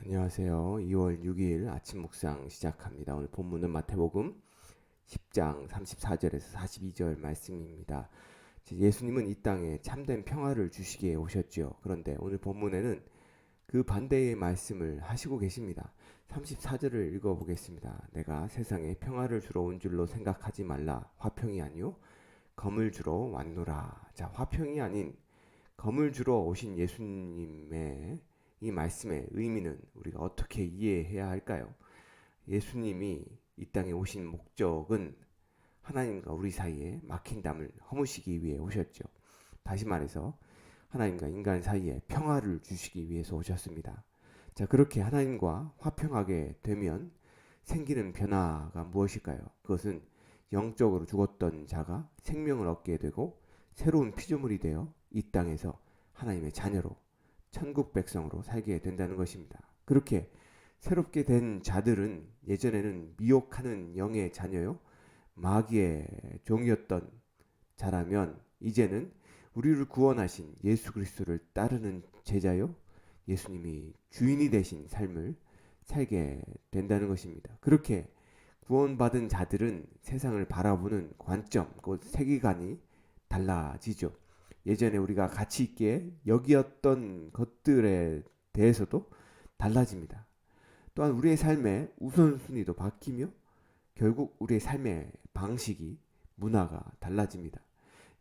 안녕하세요. 2월 6일 아침 묵상 시작합니다. 오늘 본문은 마태복음 10장 34절에서 42절 말씀입니다. 예수님은 이 땅에 참된 평화를 주시기에 오셨죠. 그런데 오늘 본문에는 그 반대의 말씀을 하시고 계십니다. 34절을 읽어보겠습니다. 내가 세상에 평화를 주러 온 줄로 생각하지 말라. 화평이 아니요 검을 주러 왔노라. 자, 화평이 아닌 검을 주러 오신 예수님의 이 말씀의 의미는 우리가 어떻게 이해해야 할까요? 예수님이 이 땅에 오신 목적은 하나님과 우리 사이에 막힌 담을 허무시기 위해 오셨죠. 다시 말해서 하나님과 인간 사이에 평화를 주시기 위해서 오셨습니다. 자, 그렇게 하나님과 화평하게 되면 생기는 변화가 무엇일까요? 그것은 영적으로 죽었던 자가 생명을 얻게 되고 새로운 피조물이 되어 이 땅에서 하나님의 자녀로 천국 백성으로 살게 된다는 것입니다. 그렇게 새롭게 된 자들은 예전에는 미혹하는 영의 자녀요, 마귀의 종이었던 자라면 이제는 우리를 구원하신 예수 그리스도를 따르는 제자요, 예수님이 주인이 되신 삶을 살게 된다는 것입니다. 그렇게 구원받은 자들은 세상을 바라보는 관점, 곧 세계관이 달라지죠. 예전에 우리가 가치 있게 여기었던 것들에 대해서도 달라집니다. 또한 우리의 삶의 우선순위도 바뀌며 결국 우리의 삶의 방식이 문화가 달라집니다.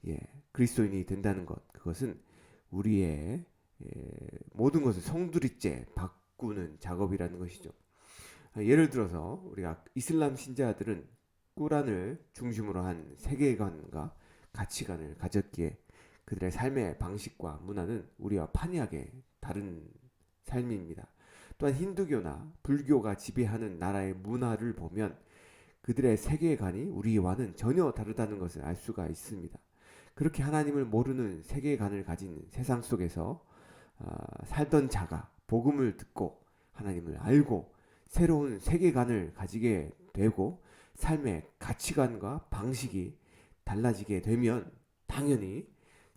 예, 그리스도인이 된다는 것, 그것은 우리의 모든 것을 송두리째 바꾸는 작업이라는 것이죠. 예를 들어서 우리가 이슬람 신자들은 꾸란을 중심으로 한 세계관과 가치관을 가졌기에 그들의 삶의 방식과 문화는 우리와 판이하게 다른 삶입니다. 또한 힌두교나 불교가 지배하는 나라의 문화를 보면 그들의 세계관이 우리와는 전혀 다르다는 것을 알 수가 있습니다. 그렇게 하나님을 모르는 세계관을 가진 세상 속에서 살던 자가 복음을 듣고 하나님을 알고 새로운 세계관을 가지게 되고 삶의 가치관과 방식이 달라지게 되면 당연히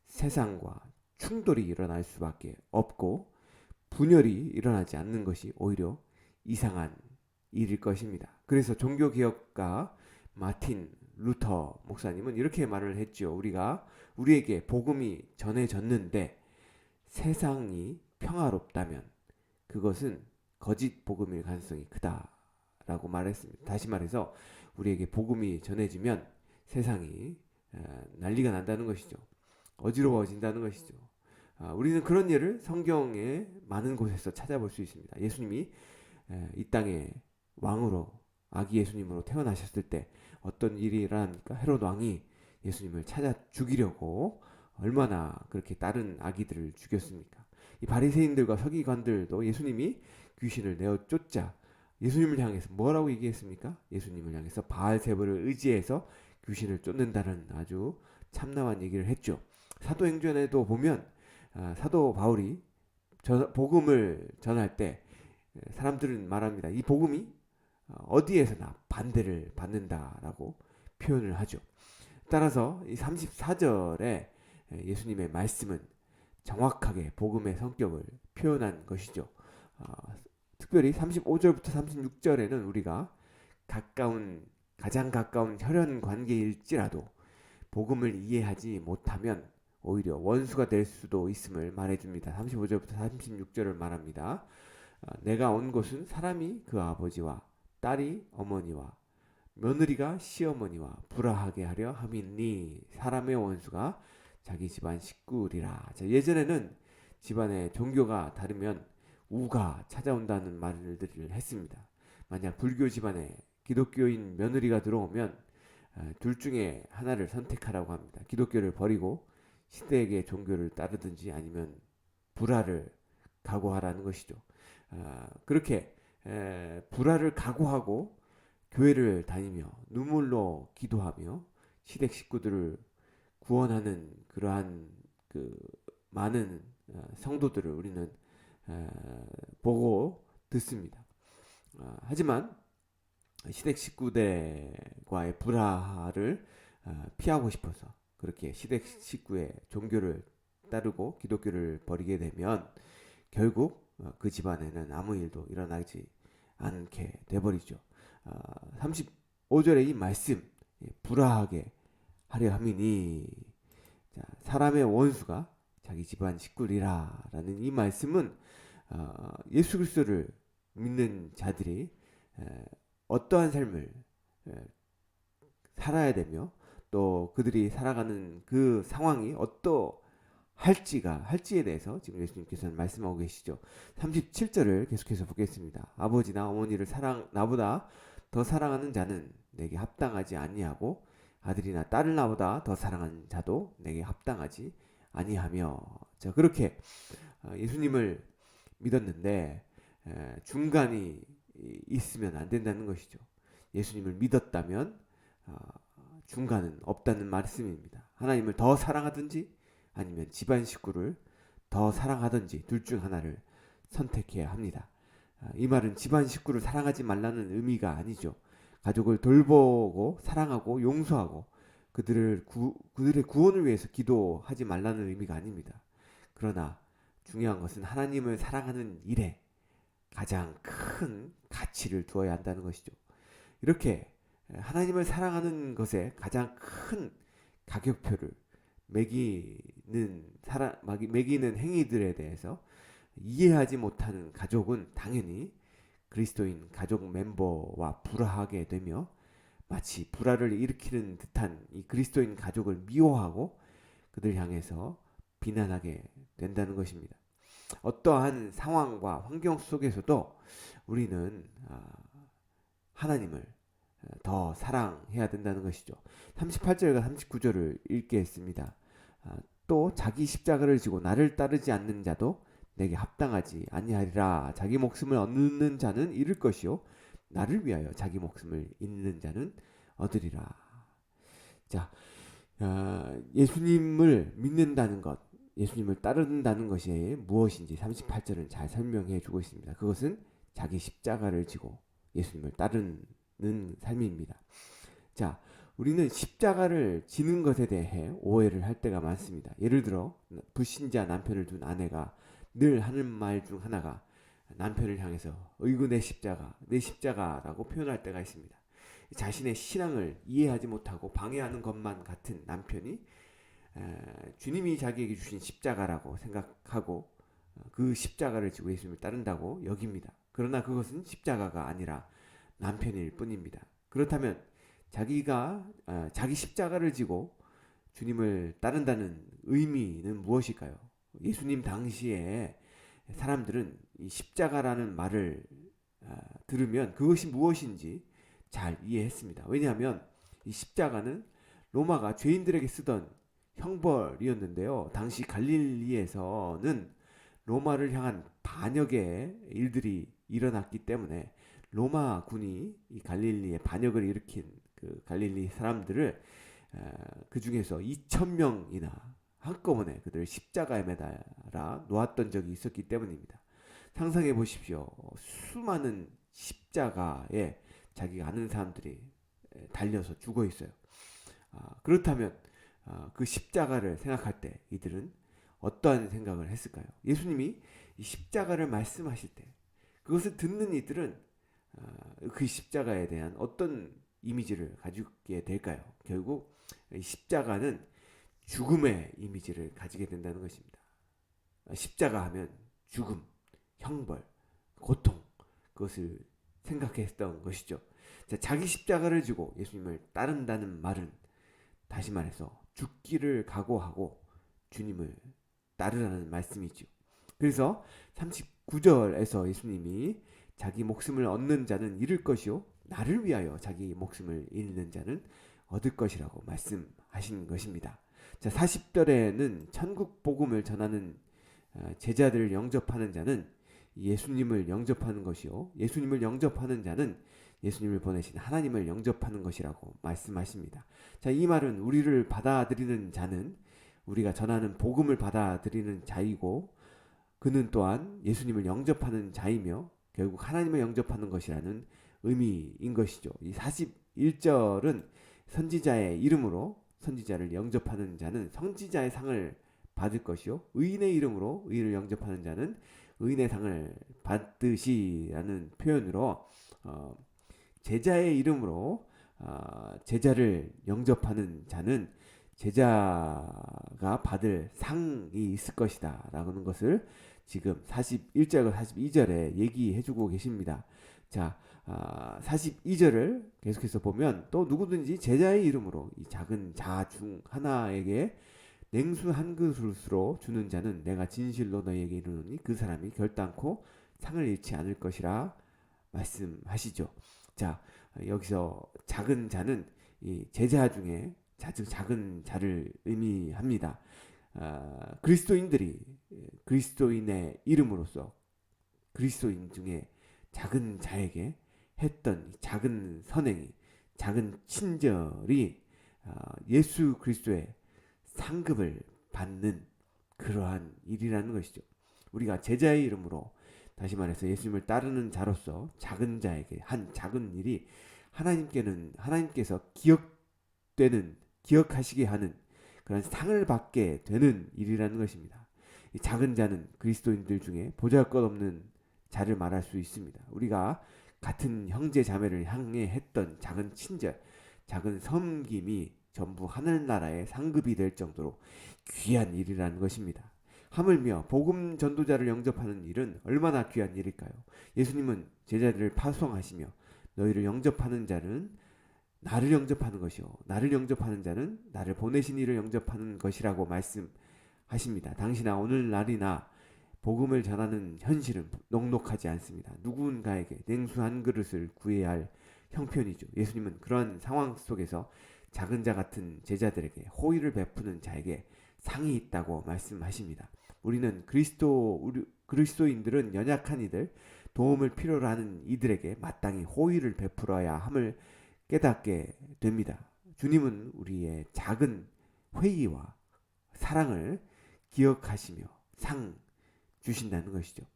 세상과 충돌이 일어날 수밖에 없고 분열이 일어나지 않는 것이 오히려 이상한 일일 것입니다. 그래서 종교개혁가 마틴 루터 목사님은 이렇게 말을 했죠. 우리에게 복음이 전해졌는데 세상이 평화롭다면 그것은 거짓 복음일 가능성이 크다라고 말했습니다. 다시 말해서 우리에게 복음이 전해지면 세상이 난리가 난다는 것이죠. 어지러워진다는 것이죠. 우리는 그런 예를 성경의 많은 곳에서 찾아볼 수 있습니다. 예수님이 이 땅에 왕으로 아기 예수님으로 태어나셨을 때 어떤 일이 일어납니까? 헤롯 왕이 예수님을 찾아 죽이려고 얼마나 그렇게 다른 아기들을 죽였습니까? 이 바리새인들과 서기관들도 예수님이 귀신을 내어 쫓자 예수님을 향해서 뭐라고 얘기했습니까? 예수님을 향해서 바알세불을 의지해서 귀신을 쫓는다는 아주 참담한 얘기를 했죠. 사도행전에도 보면 사도 바울이 복음을 전할 때 사람들은 말합니다. 이 복음이 어디에서나 반대를 받는다라고 표현을 하죠. 따라서 이 34절에 예수님의 말씀은 정확하게 복음의 성격을 표현한 것이죠. 특별히 35절부터 36절에는 우리가 가장 가까운 혈연 관계일지라도 복음을 이해하지 못하면 오히려 원수가 될 수도 있음을 말해줍니다. 35절부터 36절을 말합니다. 내가 온 곳은 사람이 그 아버지와 딸이 어머니와 며느리가 시어머니와 불화하게 하려 함이니 사람의 원수가 자기 집안 식구리라. 자, 예전에는 집안의 종교가 다르면 우가 찾아온다는 말들을 했습니다. 만약 불교 집안에 기독교인 며느리가 들어오면 둘 중에 하나를 선택하라고 합니다. 기독교를 버리고 시대의 종교를 따르든지 아니면 불화를 각오하라는 것이죠. 그렇게 불화를 각오하고 교회를 다니며 눈물로 기도하며 시댁 식구들을 구원하는 그러한 그 많은 성도들을 우리는 보고 듣습니다. 하지만 시댁 식구들과의 불화를 피하고 싶어서 그렇게 시댁 식구의 종교를 따르고 기독교를 버리게 되면 결국 그 집안에는 아무 일도 일어나지 않게 돼버리죠. 35절의 이 말씀, 불화하게 하려 함이니, 자, 사람의 원수가 자기 집안 식구리라라는 이 말씀은 예수 그리스도를 믿는 자들이 어떠한 삶을 살아야 되며 또 그들이 살아가는 그 상황이 할지에 대해서 지금 예수님께서는 말씀하고 계시죠. 37절을 계속해서 보겠습니다. 아버지나 어머니를 나보다 더 사랑하는 자는 내게 합당하지 아니하고 아들이나 딸을 나보다 더 사랑하는 자도 내게 합당하지 아니하며. 자, 그렇게 예수님을 믿었는데 중간이 있으면 안 된다는 것이죠. 예수님을 믿었다면 중간은 없다는 말씀입니다. 하나님을 더 사랑하든지 아니면 집안 식구를 더 사랑하든지 둘 중 하나를 선택해야 합니다. 이 말은 집안 식구를 사랑하지 말라는 의미가 아니죠. 가족을 돌보고 사랑하고 용서하고 그들의 구원을 위해서 기도하지 말라는 의미가 아닙니다. 그러나 중요한 것은 하나님을 사랑하는 일에 가장 큰 가치를 두어야 한다는 것이죠. 이렇게 하나님을 사랑하는 것에 가장 큰 가격표를 매기는 행위들에 대해서 이해하지 못하는 가족은 당연히 그리스도인 가족 멤버와 불화하게 되며 마치 불화를 일으키는 듯한 이 그리스도인 가족을 미워하고 그들 향해서 비난하게 된다는 것입니다. 어떠한 상황과 환경 속에서도 우리는 하나님을 더 사랑해야 된다는 것이죠. 38절과 39절을 읽겠습니다. 또 자기 십자가를 지고 나를 따르지 않는 자도 내게 합당하지 아니하리라. 자기 목숨을 얻는 자는 잃을 것이요 나를 위하여 자기 목숨을 잃는 자는 얻으리라. 자, 예수님을 믿는다는 것, 예수님을 따른다는 것이 무엇인지 38절은 잘 설명해 주고 있습니다. 그것은 자기 십자가를 지고 예수님을 따르는 삶입니다. 자, 우리는 십자가를 지는 것에 대해 오해를 할 때가 많습니다. 예를 들어 불신자 남편을 둔 아내가 늘 하는 말 중 하나가 남편을 향해서 어이구 내 십자가라고 표현할 때가 있습니다. 자신의 신앙을 이해하지 못하고 방해하는 것만 같은 남편이 주님이 자기에게 주신 십자가라고 생각하고 그 십자가를 지고 예수님을 따른다고 여깁니다. 그러나 그것은 십자가가 아니라 남편일 뿐입니다. 그렇다면 자기가 자기 십자가를 지고 주님을 따른다는 의미는 무엇일까요? 예수님 당시에 사람들은 이 십자가라는 말을 들으면 그것이 무엇인지 잘 이해했습니다. 왜냐하면 이 십자가는 로마가 죄인들에게 쓰던 형벌이었는데요. 당시 갈릴리에서는 로마를 향한 반역의 일들이 일어났기 때문에 로마 군이 이 갈릴리에 반역을 일으킨 그 갈릴리 사람들을 그 중에서 2,000명이나 한꺼번에 그들을 십자가에 매달아 놓았던 적이 있었기 때문입니다. 상상해 보십시오. 수많은 십자가에 자기가 아는 사람들이 달려서 죽어 있어요. 그렇다면 그 십자가를 생각할 때 이들은 어떠한 생각을 했을까요? 예수님이 이 십자가를 말씀하실 때 그것을 듣는 이들은 그 십자가에 대한 어떤 이미지를 가지게 될까요? 결국 십자가는 죽음의 이미지를 가지게 된다는 것입니다. 십자가 하면 죽음, 형벌, 고통, 그것을 생각했던 것이죠. 자, 자기 십자가를 지고 예수님을 따른다는 말은 다시 말해서 죽기를 각오하고 주님을 따르라는 말씀이죠. 그래서 39절에서 예수님이 자기 목숨을 얻는 자는 잃을 것이요 나를 위하여 자기 목숨을 잃는 자는 얻을 것이라고 말씀하신 것입니다. 자, 40절에는 천국 복음을 전하는 제자들을 영접하는 자는 예수님을 영접하는 것이요 예수님을 영접하는 자는 예수님을 보내신 하나님을 영접하는 것이라고 말씀하십니다. 자, 이 말은 우리를 받아들이는 자는 우리가 전하는 복음을 받아들이는 자이고 그는 또한 예수님을 영접하는 자이며 결국 하나님을 영접하는 것이라는 의미인 것이죠. 이 41절은 선지자의 이름으로 선지자를 영접하는 자는 선지자의 상을 받을 것이요 의인의 이름으로 의인을 영접하는 자는 의인의 상을 받듯이라는 표현으로 제자의 이름으로 제자를 영접하는 자는 제자가 받을 상이 있을 것이다 라는 것을 지금 41절과 42절에 얘기해주고 계십니다. 자, 42절을 계속해서 보면 또 누구든지 제자의 이름으로 이 작은 자 중 하나에게 냉수 한 그릇으로 주는 자는 내가 진실로 너희에게 이르노니 그 사람이 결단코 상을 잃지 않을 것이라 말씀하시죠. 자, 여기서 작은 자는 이 제자 중에 작은 자를 의미합니다. 그리스도인들이 그리스도인의 이름으로서 그리스도인 중에 작은 자에게 했던 작은 선행이 작은 친절이 예수 그리스도의 상급을 받는 그러한 일이라는 것이죠. 우리가 제자의 이름으로 다시 말해서 예수님을 따르는 자로서 작은 자에게 한 작은 일이 하나님께서 기억하시게 하는 그런 상을 받게 되는 일이라는 것입니다. 이 작은 자는 그리스도인들 중에 보잘것없는 자를 말할 수 있습니다. 우리가 같은 형제 자매를 향해 했던 작은 친절, 작은 섬김이 전부 하늘나라의 상급이 될 정도로 귀한 일이라는 것입니다. 하물며 복음 전도자를 영접하는 일은 얼마나 귀한 일일까요? 예수님은 제자들을 파송하시며 너희를 영접하는 자는 나를 영접하는 것이요 나를 영접하는 자는 나를 보내신 이를 영접하는 것이라고 말씀하십니다. 당시나 오늘날이나 복음을 전하는 현실은 녹록하지 않습니다. 누군가에게 냉수 한 그릇을 구해야 할 형편이죠. 예수님은 그런 상황 속에서 작은 자 같은 제자들에게 호의를 베푸는 자에게 상이 있다고 말씀하십니다. 우리는 그리스도인들은 연약한 이들, 도움을 필요로 하는 이들에게 마땅히 호의를 베풀어야 함을 깨닫게 됩니다. 주님은 우리의 작은 회의와 사랑을 기억하시며 상 주신다는 것이죠.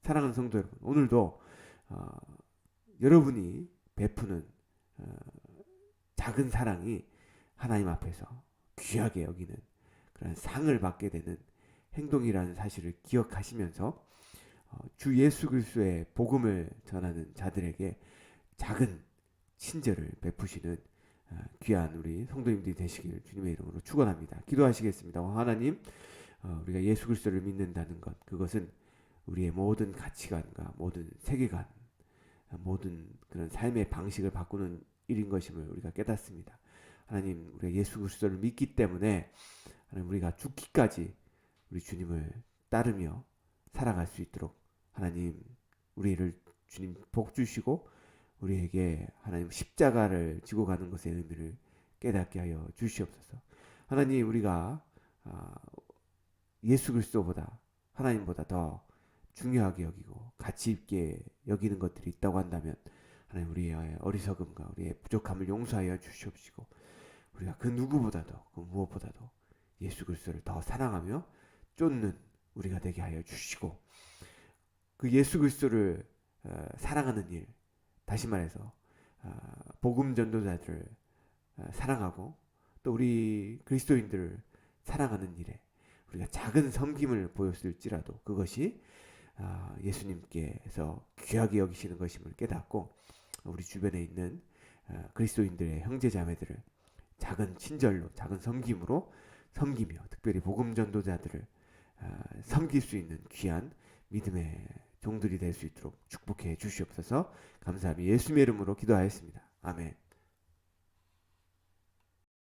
사랑하는 성도 여러분, 오늘도 여러분이 베푸는 작은 사랑이 하나님 앞에서 귀하게 여기는 그런 상을 받게 되는 행동이라는 사실을 기억하시면서 주 예수 그리스도의 복음을 전하는 자들에게 작은 친절을 베푸시는 귀한 우리 성도님들이 되시길 주님의 이름으로 축원합니다. 기도하시겠습니다. 하나님, 우리가 예수 그리스도를 믿는다는 것, 그것은 우리의 모든 가치관과 모든 세계관, 모든 그런 삶의 방식을 바꾸는 일인 것임을 우리가 깨닫습니다. 하나님, 우리가 예수 그리스도를 믿기 때문에 하나님, 우리가 죽기까지 우리 주님을 따르며 살아갈 수 있도록 하나님, 우리를 주님 복 주시고 우리에게 하나님 십자가를 지고 가는 것의 의미를 깨닫게 하여 주시옵소서. 하나님, 우리가 예수 그리스도보다 하나님보다 더 중요하게 여기고 가치 있게 여기는 것들이 있다고 한다면 하나님, 우리의 어리석음과 우리의 부족함을 용서하여 주시옵시고 우리가 그 누구보다도 그 무엇보다도 예수 그리스도를 더 사랑하며 쫓는 우리가 되게 하여 주시고 그 예수 그리스도를 사랑하는 일, 다시 말해서 복음 전도자들을 사랑하고 또 우리 그리스도인들을 사랑하는 일에 우리가 작은 섬김을 보였을지라도 그것이 예수님께서 귀하게 여기시는 것임을 깨닫고 우리 주변에 있는 그리스도인들의 형제 자매들을 작은 친절로 작은 섬김으로 섬기며 특별히 복음 전도자들을 섬길 수 있는 귀한 믿음의 종들이 될 수 있도록 축복해 주시옵소서. 감사하며 예수님의 이름으로 기도하였습니다. 아멘.